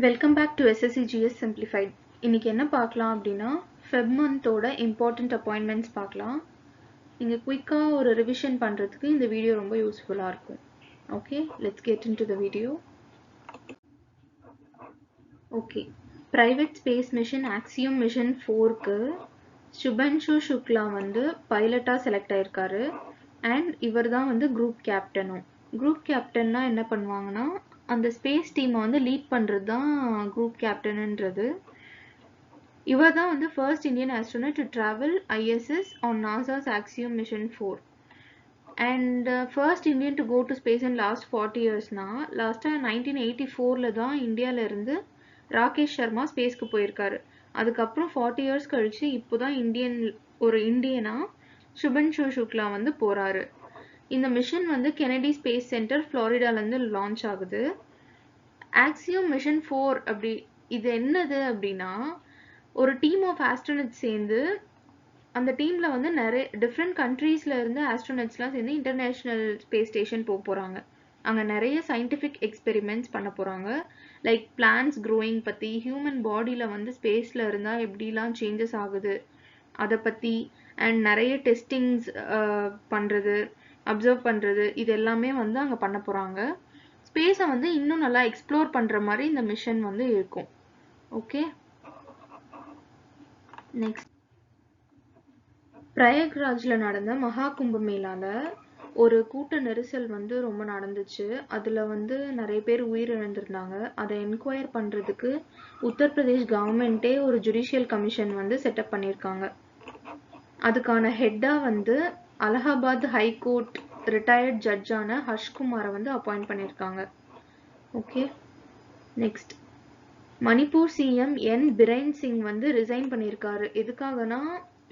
Welcome back to SSC GS simplified. இன்னைக்கு என்ன பார்க்கலாம் அப்படின்னா ஃபெப் மந்தோட இம்பார்ட்டண்ட் அப்பாயின்மெண்ட்ஸ் பார்க்கலாம். நீங்கள் குயிக்காக ஒரு ரிவிஷன் பண்ணுறதுக்கு இந்த வீடியோ ரொம்ப யூஸ்ஃபுல்லாக இருக்கும். Okay, let's get into the video. Okay, private space mission Axiom mission 4க்கு சுபன்ஷு சுக்லா வந்து பைலட்டாக செலக்ட் ஆயிருக்காரு. அண்ட் இவர் தான் வந்து குரூப் கேப்டனும். குரூப் கேப்டன்னா என்ன பண்ணுவாங்கன்னா, அந்த ஸ்பேஸ் டீமை வந்து லீட் பண்ணுறது தான் குரூப் கேப்டனுன்றது. இவர் தான் வந்து first Indian astronaut to travel ISS on NASA's Axiom Mission 4. And first Indian to go to space in last 40 இயர்ஸ்னா லாஸ்ட்டாக 1984 தான் இந்தியாவிலேருந்து ராகேஷ் சர்மா ஸ்பேஸ்க்கு போயிருக்காரு. அதுக்கப்புறம் 40 இயர்ஸ் கழிச்சு இப்போ தான் இந்தியனா சுபன்ஷு சுக்லா வந்து போகிறாரு. இந்த மிஷன் வந்து கெனடி ஸ்பேஸ் சென்டர் ஃப்ளாரிடாலேருந்து லான்ச் ஆகுது. ஆக்சியம் மிஷன் 4 இது என்னது அப்படின்னா, ஒரு டீம் ஆஃப் ஆஸ்ட்ரோனட்ஸ் சேர்ந்து அந்த டீமில் வந்து நிறைய டிஃப்ரெண்ட் கண்ட்ரீஸில் இருந்து ஆஸ்ட்ரோனட்ஸ்லாம் சேர்ந்து இன்டர்நேஷ்னல் ஸ்பேஸ் ஸ்டேஷன் போக போகிறாங்க. அங்கே நிறைய சயின்டிஃபிக் எக்ஸ்பெரிமெண்ட்ஸ் பண்ண போகிறாங்க. லைக் பிளான்ட்ஸ் க்ரோயிங் பற்றி, ஹியூமன் பாடியில் வந்து ஸ்பேஸில் இருந்தால் எப்படிலாம் சேஞ்சஸ் ஆகுது அதை பற்றி, அண்ட் நிறைய டெஸ்டிங்ஸ் பண்ணுறது, அப்சர்வ் பண்ணுறது, இது எல்லாமே வந்து அங்கே பண்ண போகிறாங்க. ஸ்பேஸை வந்து இன்னும் நல்லா எக்ஸ்ப்ளோர் பண்ணுற மாதிரி இந்த மிஷன் வந்து இருக்கும். ஓகே, நெக்ஸ்ட், பிரயாக்ராஜில் நடந்த மகா கும்பமேளால ஒரு கூட்ட நெரிசல் வந்து ரொம்ப நடந்துச்சு. அதில் வந்து நிறைய பேர் உயிரிழந்திருந்தாங்க. அதை என்கொயர் பண்ணுறதுக்கு உத்தரப்பிரதேஷ் கவர்மெண்ட்டே ஒரு ஜுடிஷியல் கமிஷன் வந்து செட்டப் பண்ணியிருக்காங்க. அதுக்கான ஹெட்டாக வந்து அலகாபாத் ஹைகோர்ட் ரிட்டையர்ட் ஜட்ஜான ஹர்ஷ்குமாரை வந்து அப்பாயிண்ட் பண்ணியிருக்காங்க. ஓகே, நெக்ஸ்ட், மணிப்பூர் சிஎம் என் பிரேன் சிங் வந்து ரிசைன் பண்ணியிருக்காரு. எதுக்காகனா,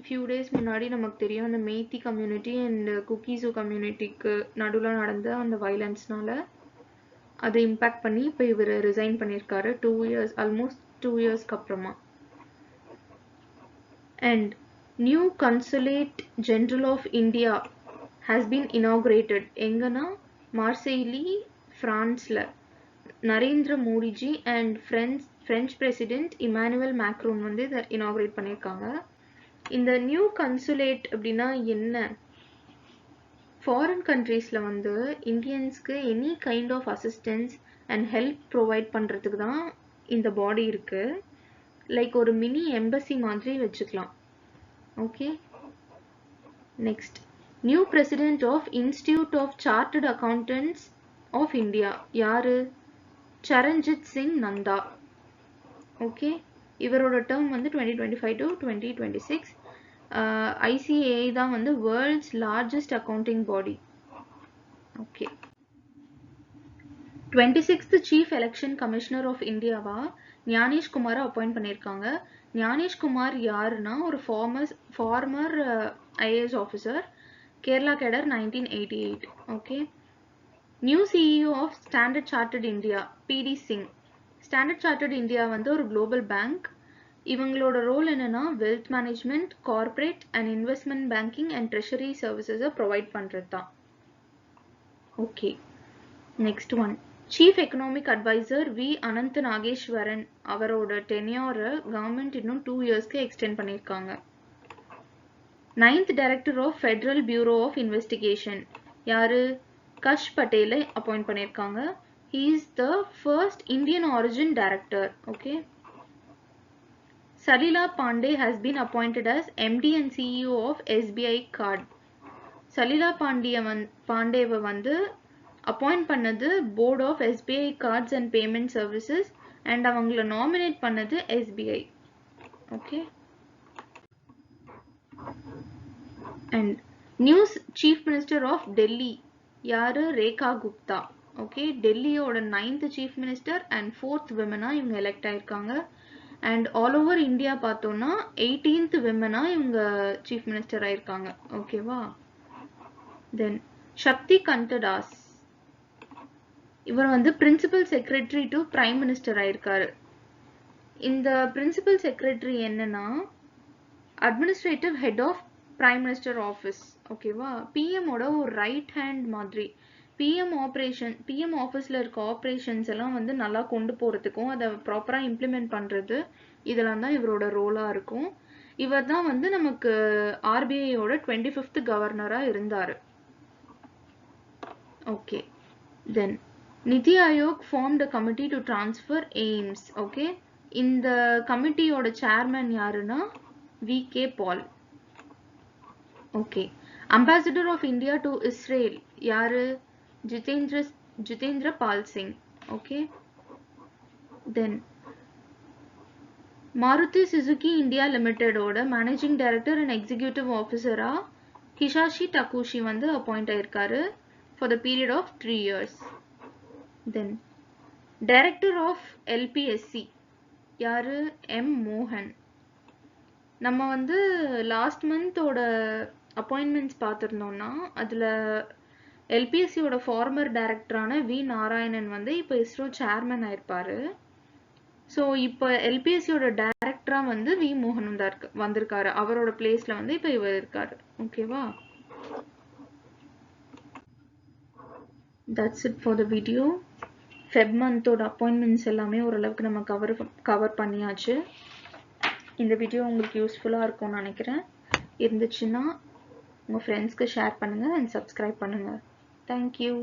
ஃபியூ டேஸ் முன்னாடி நமக்கு தெரியும் அந்த மெய்தி கம்யூனிட்டி அண்ட் குக்கீஸு கம்யூனிட்டிக்கு நடுவில் நடந்த அந்த வைலன்ஸ்னால அது இம்பேக்ட் பண்ணி இப்போ இவர் ரிசைன் பண்ணியிருக்காரு. 2 இயர்ஸ், ஆல்மோஸ்ட் 2 இயர்ஸ்க்கு அப்புறமா. And new consulate general of India has been inaugurated. எங்கன்னா மார்செய்லி, ஃப்ரான்ஸில் Narendra Modiji and French president Emmanuel Macron வந்து இதை இனாகுரேட் பண்ணியிருக்காங்க. இந்த நியூ கன்சுலேட் அப்படின்னா என்ன? ஃபாரின் கண்ட்ரீஸில் வந்து இந்தியன்ஸ்க்கு any kind of assistance and help provide பண்ணுறதுக்கு தான் இந்த பாடி இருக்குது. லைக் ஒரு மினி எம்பசி மாதிரி வச்சுக்கலாம். Okay, next, new president of institute of chartered accountants of India யாரு? சரண்ஜித் சிங் நந்தா. ஓகே, இவரோட டேர்ம் வந்து 2025 to 2026. ICAI தான் வந்து world's largest accounting body. Okay, 26th chief election commissioner of இந்தியாவா ஞானேஷ் குமாரை அப்பாயிண்ட் பண்ணியிருக்காங்க. ஞானேஷ் குமார் யாருன்னா ஒரு former IAS officer, Kerala cadre 1988. Okay, new CEO of standard chartered India PD Singh. Standard chartered India வந்து ஒரு குளோபல் பேங்க். இவங்களோட ரோல் என்னன்னா wealth management, corporate and investment banking and treasury சர்வீசஸை ப்ரொவைட் பண்ணுறது தான். Okay, next one, chief economic adviser V Anantha Nageswaran. அவரோட டென்யூரை government இன்னும் 2 இயர்ஸ்க்கு எக்ஸ்டெண்ட் பண்ணியிருக்காங்க. 9th director of federal bureau of investigation யாரு? கஷ் பட்டேலை அப்பாயிண்ட் பண்ணியிருக்காங்க. He is the first Indian origin director. Okay. Salila Pandey has been appointed as MD and CEO of SBI Card. Salila Pandeyவை வந்து appoint பண்ணது board of SBI Cards and Payment Services and அவங்கள nominate பண்ணது SBI. Okay, and news chief minister of Delhi யாரு? Rekha Gupta. Okay, டெல்லியோட 9th chief minister and 4th விமனாக இவங்க elect ஆயிருக்காங்க. அண்ட் ஆல் ஓவர் இந்தியா பார்த்தோன்னா 18th விமனாக இவங்க சீஃப் மினிஸ்டர் ஆயிருக்காங்க. ஓகேவா? தென் சக்தி கந்ததாஸ், இவர் வந்து principal secretary to prime minister ஆயிருக்காரு. இந்த பிரின்சிபல் செக்ரட்டரி என்னன்னா administrative head of prime minister office. ஓகேவா? PM ஓட ஒரு ரைட் ஹேண்ட் மாதிரி. பிஎம் ஆஃபீஸில் இருக்க ஆப்ரேஷன்ஸ் எல்லாம் வந்து நல்லா கொண்டு போகிறதுக்கும் அதை ப்ராப்பராக இம்ப்ளிமெண்ட் பண்ணுறது இதெல்லாம் தான் இவரோட ரோலாக இருக்கும். இவர் தான் வந்து நமக்கு ஆர்பிஐயோட 25th கவர்னராக இருந்தார். Okay, then NITI Aayog formed a committee to transfer AIIMS. Okay, இந்த கமிட்டியோட சேர்மன் யாருன்னா V K. Paul. Okay, ambassador of India to Israel யாரு? Jitendra Pal Singh. Okay, then Maruti Suzuki India லிமிடெடோட மேனேஜிங் டைரக்டர் அண்ட் எக்ஸிக்யூட்டிவ் ஆஃபீஸரா ஹிஷாஷி டகுஷி வந்து அப்பாயிண்ட் ஆயிருக்காரு for the period of 3 years. Then director of LPSC யாரு? M மோகன். நம்ம வந்து லாஸ்ட் மந்தோட அப்பாயின்மெண்ட்ஸ் பார்த்துருந்தோம்னா அதில் எல்பிஎஸ்சியோட ஃபார்மர் டைரக்டரான வி நாராயணன் வந்து இப்போ இஸ்ரோ சேர்மன் ஆயிருப்பாரு. ஸோ இப்போ எல்பிஎஸ்சியோட டைரக்டராக வந்து வி மோகன் வந்திருக்காரு. அவரோட பிளேஸில் வந்து இப்போ இவர் இருக்காரு. ஓகேவா? That's it for the video. Feb மந்தோட அப்பாயின்மெண்ட்ஸ் எல்லாமே ஓரளவுக்கு நம்ம கவர் பண்ணியாச்சு. இந்த வீடியோ உங்களுக்கு யூஸ்ஃபுல்லாக இருக்கும்னு நினைக்கிறேன். இருந்துச்சுன்னா உங்கள் ஃப்ரெண்ட்ஸ்க்கு ஷேர் பண்ணுங்கள் அண்ட் சப்ஸ்கிரைப் பண்ணுங்கள். தேங்க்யூ.